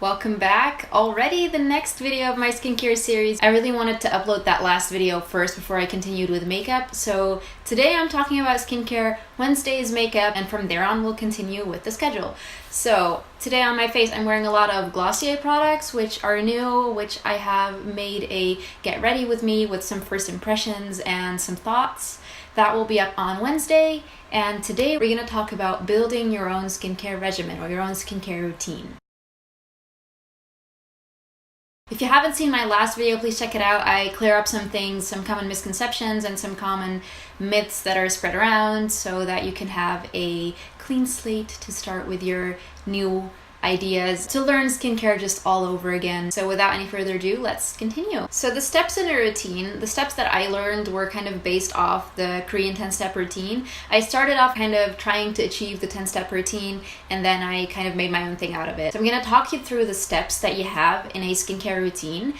Welcome back. Already the next video of my skincare series. I really wanted to upload that last video first before I continued with makeup. So today I'm talking about skincare, Wednesday is makeup, and from there on we'll continue with the schedule. So today on my face I'm wearing a lot of Glossier products which are new, which I have made a get ready with me with some first impressions and some thoughts. That will be up on Wednesday, and today we're going to talk about building your own skincare regimen or your own skincare routine. If you haven't seen my last video, please check it out. I clear up some things, some common misconceptions and some common myths that are spread around so that you can have a clean slate to start with your new ideas to learn skincare just all over again. So without any further ado, let's continue. So the steps in a routine, the steps that I learned were kind of based off the Korean 10-step routine. I started off kind of trying to achieve the 10-step routine, and then I kind of made my own thing out of it. So I'm going to talk you through the steps that you have in a skincare routine.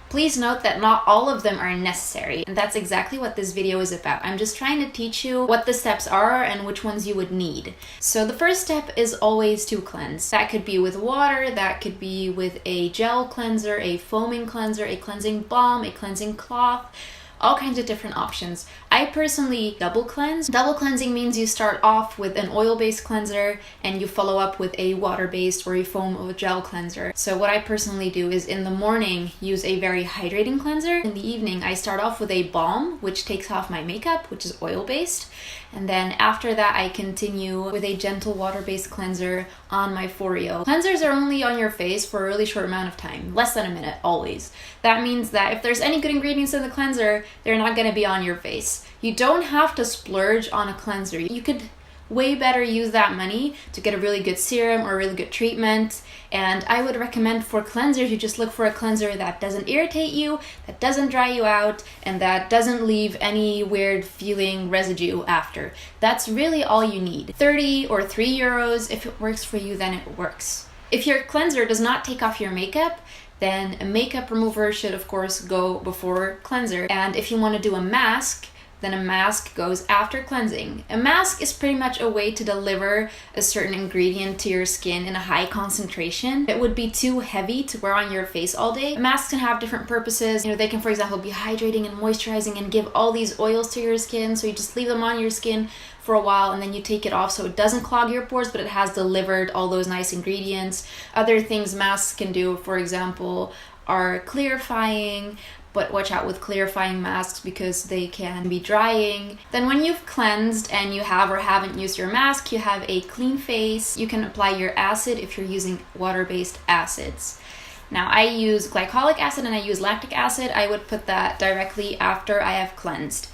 Please note that not all of them are necessary, and that's exactly what this video is about. I'm just trying to teach you what the steps are and which ones you would need. So the first step is always to cleanse. That could be with water, that could be with a gel cleanser, a foaming cleanser, a cleansing balm, a cleansing cloth, all kinds of different options. I personally double cleanse. Double cleansing means you start off with an oil-based cleanser and you follow up with a water-based or a foam or gel cleanser. So what I personally do is in the morning use a very hydrating cleanser. In the evening I start off with a balm which takes off my makeup, which is oil-based. And then after that I continue with a gentle water-based cleanser on my foreo. Cleansers are only on your face for a really short amount of time, less than a minute always. That means that if there's any good ingredients in the cleanser, they're not going to be on your face. You don't have to splurge on a cleanser. You could way better use that money to get a really good serum or a really good treatment. And I would recommend for cleansers, you just look for a cleanser that doesn't irritate you, that doesn't dry you out, and that doesn't leave any weird feeling residue after. That's really all you need. 30 or 3 euros, if it works for you, then it works. If your cleanser does not take off your makeup, then a makeup remover should of course go before cleanser. And if you want to do a mask, then a mask goes after cleansing. A mask is pretty much a way to deliver a certain ingredient to your skin in a high concentration. It would be too heavy to wear on your face all day. Masks can have different purposes. They can, for example, be hydrating and moisturizing and give all these oils to your skin. So you just leave them on your skin for a while and then you take it off so it doesn't clog your pores, but it has delivered all those nice ingredients. Other things masks can do, for example, are clarifying. But watch out with clarifying masks because they can be drying. Then when you've cleansed and you have or haven't used your mask, you have a clean face. You can apply your acid if you're using water-based acids. Now I use glycolic acid and I use lactic acid. I would put that directly after I have cleansed.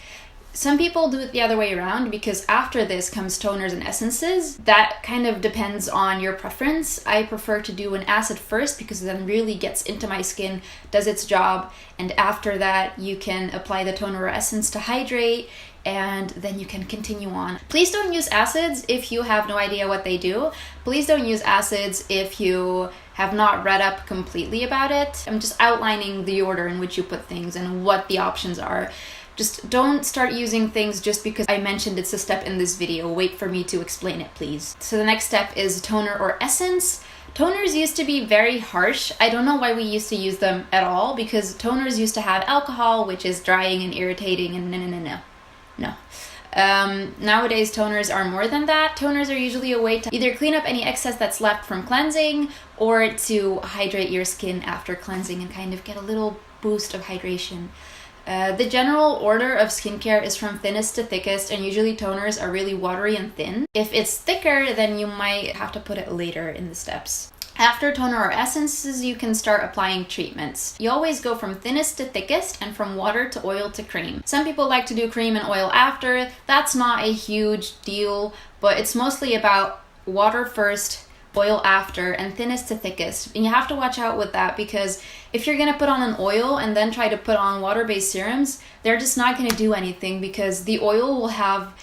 Some people do it the other way around because after this comes toners and essences. That kind of depends on your preference. I prefer to do an acid first because it then really gets into my skin, does its job, and after that you can apply the toner or essence to hydrate, and then you can continue on. Please don't use acids if you have no idea what they do. Please don't use acids if you have not read up completely about it. I'm just outlining the order in which you put things and what the options are. Just don't start using things just because I mentioned it's a step in this video. Wait for me to explain it, please. So the next step is toner or essence. Toners used to be very harsh. I don't know why we used to use them at all because toners used to have alcohol, which is drying and irritating and no. Nowadays toners are more than that. Toners are usually a way to either clean up any excess that's left from cleansing or to hydrate your skin after cleansing and kind of get a little boost of hydration. The general order of skincare is from thinnest to thickest, and usually toners are really watery and thin. If it's thicker, then you might have to put it later in the steps. After toner or essences, you can start applying treatments. You always go from thinnest to thickest and from water to oil to cream. Some people like to do cream and oil after. That's not a huge deal, but it's mostly about water first, oil after, and thinnest to thickest. And you have to watch out with that because if you're going to put on an oil and then try to put on water-based serums, they're just not going to do anything because the oil will have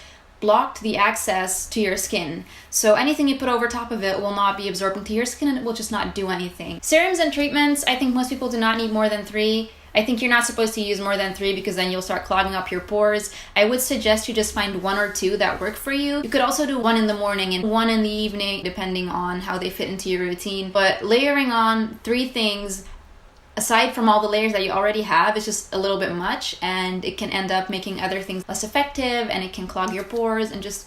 blocked the access to your skin. So anything you put over top of it will not be absorbed into your skin and it will just not do anything. Serums and treatments, I think most people do not need more than 3. I think you're not supposed to use more than 3 because then you'll start clogging up your pores. I would suggest you just find 1 or 2 that work for you. You could also do 1 in the morning and 1 in the evening, depending on how they fit into your routine. But layering on 3 things, aside from all the layers that you already have, is just a little bit much, and it can end up making other things less effective, and it can clog your pores, and just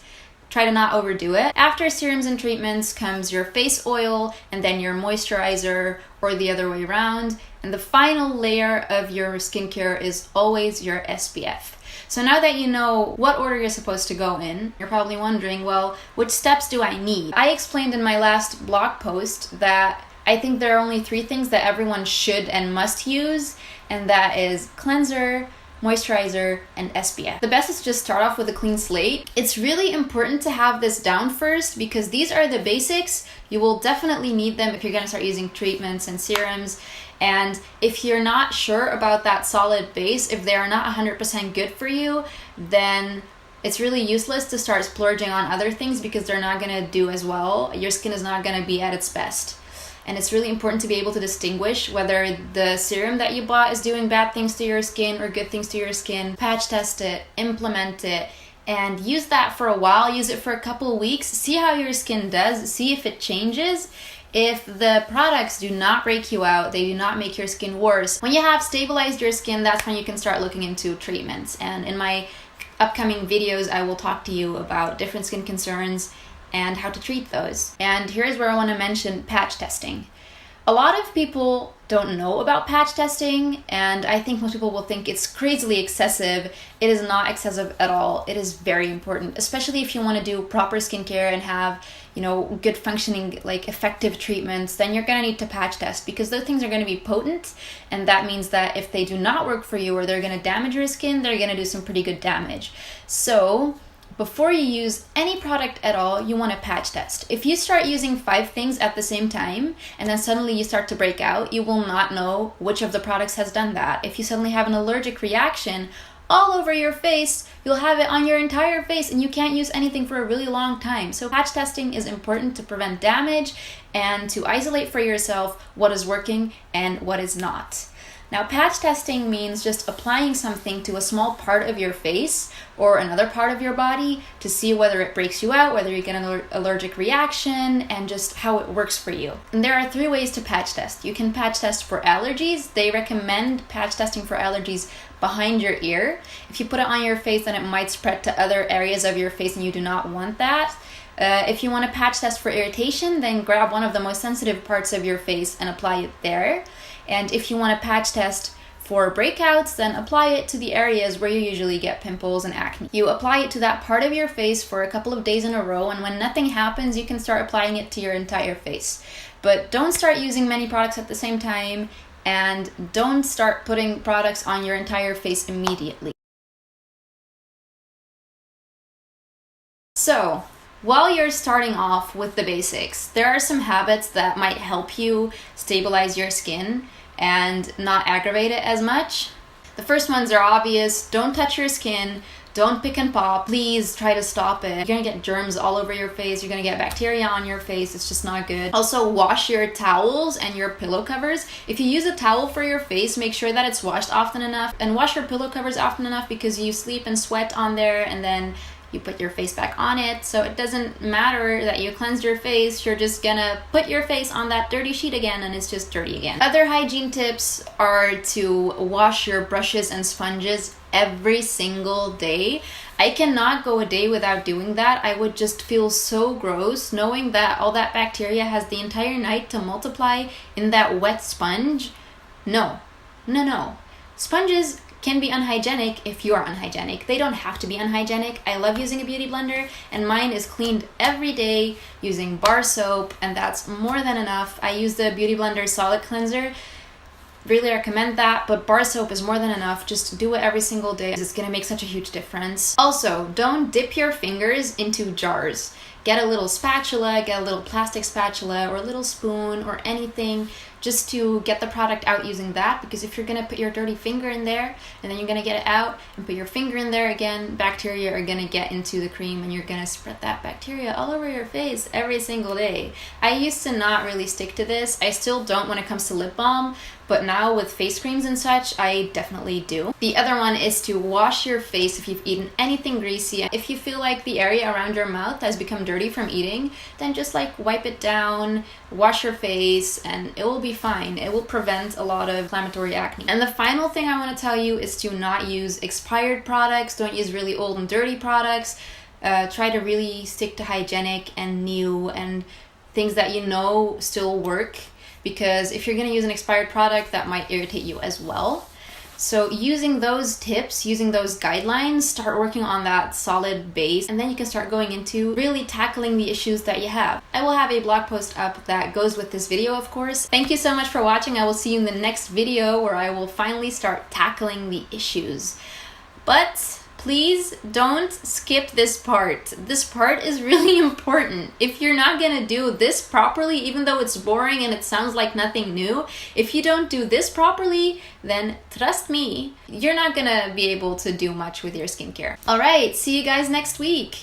try to not overdo it. After serums and treatments comes your face oil and then your moisturizer, or the other way around. And the final layer of your skincare is always your SPF. So now that you know what order you're supposed to go in, you're probably wondering, well, which steps do I need? I explained in my last blog post that I think there are only 3 things that everyone should and must use, and that is cleanser, moisturizer, and SPF. The best is just start off with a clean slate. It's really important to have this down first because these are the basics. You will definitely need them if you're going to start using treatments and serums. And if you're not sure about that solid base, if they are not 100% good for you, then it's really useless to start splurging on other things because they're not going to do as well. Your skin is not going to be at its best. And it's really important to be able to distinguish whether the serum that you bought is doing bad things to your skin or good things to your skin. Patch test it, implement it, and use that for a while. Use it for a couple weeks. See how your skin does. See if it changes. If the products do not break you out, they do not make your skin worse. When you have stabilized your skin, that's when you can start looking into treatments. And in my upcoming videos, I will talk to you about different skin concerns and how to treat those. And here's where I want to mention patch testing. A lot of people don't know about patch testing, and I think most people will think it's crazily excessive. It is not excessive at all. It is very important, especially if you want to do proper skincare and have, good functioning, effective treatments. Then you're going to need to patch test because those things are going to be potent, and that means that if they do not work for you or they're going to damage your skin, they're going to do some pretty good damage. So before you use any product at all, you want to patch test. If you start using 5 things at the same time and then suddenly you start to break out, you will not know which of the products has done that. If you suddenly have an allergic reaction all over your face, you'll have it on your entire face and you can't use anything for a really long time. So patch testing is important to prevent damage and to isolate for yourself what is working and what is not. Now, patch testing means just applying something to a small part of your face or another part of your body to see whether it breaks you out, whether you get an allergic reaction, and just how it works for you. And there are 3 ways to patch test. You can patch test for allergies. They recommend patch testing for allergies behind your ear. If you put it on your face, then it might spread to other areas of your face and you do not want that. If you want to patch test for irritation, then grab one of the most sensitive parts of your face and apply it there. And if you want to patch test for breakouts, then apply it to the areas where you usually get pimples and acne. You apply it to that part of your face for a couple of days in a row, and when nothing happens, you can start applying it to your entire face. But don't start using many products at the same time, and don't start putting products on your entire face immediately. So, while you're starting off with the basics, there are some habits that might help you stabilize your skin and not aggravate it as much. The first ones are obvious. Don't touch your skin. Don't pick and pop. Please try to stop it. You're gonna get germs all over your face. You're gonna get bacteria on your face. It's just not good. Also, wash your towels and your pillow covers. If you use a towel for your face, make sure that it's washed often enough, and wash your pillow covers often enough because you sleep and sweat on there, and then you put your face back on it. So it doesn't matter that you cleansed your face, you're just gonna put your face on that dirty sheet again and it's just dirty again. Other hygiene tips are to wash your brushes and sponges every single day. I cannot go a day without doing that. I would just feel so gross knowing that all that bacteria has the entire night to multiply in that wet sponge. No. Sponges can be unhygienic if you are unhygienic. They don't have to be unhygienic. I love using a beauty blender, and mine is cleaned every day using bar soap, and that's more than enough. I use the Beauty Blender Solid Cleanser. Really recommend that, but bar soap is more than enough. Just do it every single day. It's gonna make such a huge difference. Also, don't dip your fingers into jars. get a little spatula, get a little plastic spatula or a little spoon or anything, just to get the product out using that, because if you're gonna put your dirty finger in there and then you're gonna get it out and put your finger in there again, bacteria are gonna get into the cream and you're gonna spread that bacteria all over your face every single day. I used to not really stick to this. I still don't when it comes to lip balm, but now with face creams and such, I definitely do. The other one is to wash your face if you've eaten anything greasy. If you feel like the area around your mouth has become dirty from eating, then just like wipe it down, wash your face, and it will be fine. It will prevent a lot of inflammatory acne. And the final thing I want to tell you is to not use expired products. Don't use really old and dirty products. Try to really stick to hygienic and new and things that you know still work, because if you're going to use an expired product, that might irritate you as well. So using those tips, using those guidelines, start working on that solid base, and then you can start going into really tackling the issues that you have. I will have a blog post up that goes with this video, of course. Thank you so much for watching. I will see you in the next video where I will finally start tackling the issues. But please don't skip this part. This part is really important. If you're not gonna do this properly, even though it's boring and it sounds like nothing new, if you don't do this properly, then trust me, you're not gonna be able to do much with your skincare. All right, see you guys next week.